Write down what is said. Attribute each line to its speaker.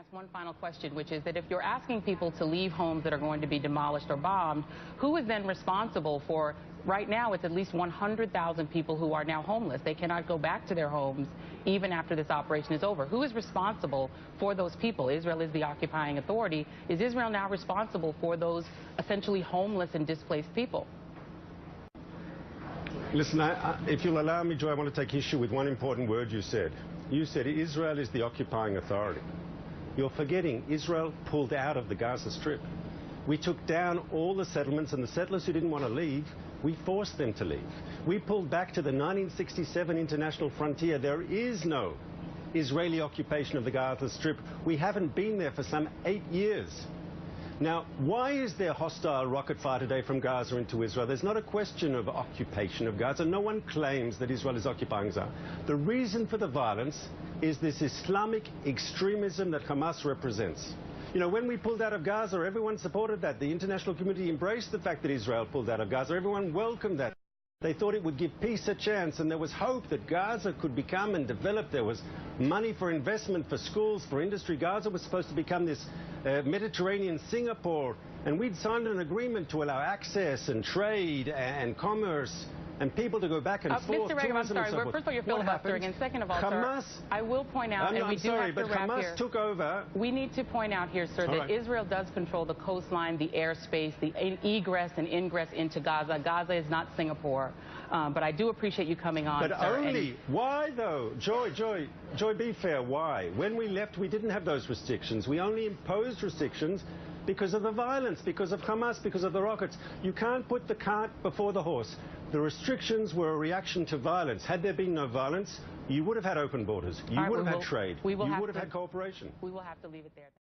Speaker 1: ask one final question, which is that if you're asking people to leave homes that are going to be demolished or bombed, who is then responsible for, right now it's at least 100,000 people who are now homeless. They cannot go back to their homes even after this operation is over. Who is responsible for those people? Israel is the occupying authority. Is Israel now responsible for those essentially homeless and displaced people?
Speaker 2: Listen, if you'll allow me, Joy, I want to take issue with one important word you said. You said Israel is the occupying authority. You're forgetting Israel pulled out of the Gaza Strip. We took down all the settlements, and the settlers who didn't want to leave, we forced them to leave. We pulled back to the 1967 international frontier. There is no Israeli occupation of the Gaza Strip. We haven't been there for some 8 years. Now, why is there hostile rocket fire today from Gaza into Israel? There's not a question of occupation of Gaza. No one claims that Israel is occupying Gaza. The reason for the violence is this Islamic extremism that Hamas represents. You know, when we pulled out of Gaza, everyone supported that. The international community embraced the fact that Israel pulled out of Gaza. Everyone welcomed that. They thought it would give peace a chance, and there was hope that Gaza could become and develop. There was money for investment, for schools, for industry. Gaza was supposed to become this Mediterranean Singapore, and we'd signed an agreement to allow access and trade and commerce and people to go back and forth.
Speaker 1: Mr. Regev, I'm sorry. First of all, you're filibustering, and second of all,
Speaker 2: Hamas,
Speaker 1: sir, I will point out, and we do have to wrap
Speaker 2: Hamas
Speaker 1: here.
Speaker 2: Took over.
Speaker 1: We need to point out here, sir, that Israel does control the coastline, the airspace, the egress and ingress into Gaza. Gaza is not Singapore. But I do appreciate you coming on,
Speaker 2: But
Speaker 1: sir.
Speaker 2: Only, why though? Joy, be fair, why? When we left, we didn't have those restrictions. We only imposed restrictions because of the violence, because of Hamas, because of the rockets. You can't put the cart before the horse. The restrictions were a reaction to violence. Had there been no violence, you would have had open borders. You would have had trade. You would have had cooperation.
Speaker 1: We will have to leave it there.